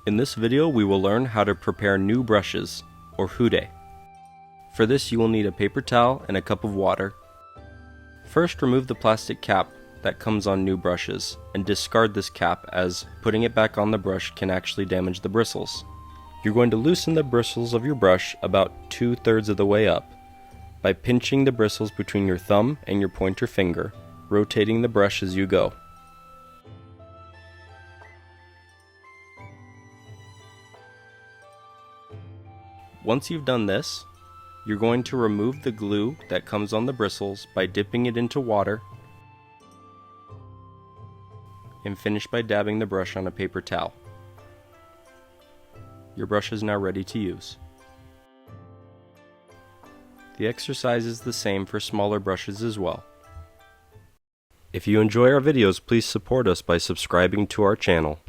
In this video we will learn how to prepare new brushes, or hude. For this you will need a paper towel and a cup of water. First remove the plastic cap that comes on new brushes and discard this cap, as putting it back on the brush can actually damage the bristles. You're going to loosen the bristles of your brush about 2/3 of the way up by pinching the bristles between your thumb and your pointer finger, rotating the brush as you go. Once you've done this, you're going to remove the glue that comes on the bristles by dipping it into water and finish by dabbing the brush on a paper towel. Your brush is now ready to use. The exercise is the same for smaller brushes as well. If you enjoy our videos, please support us by subscribing to our channel.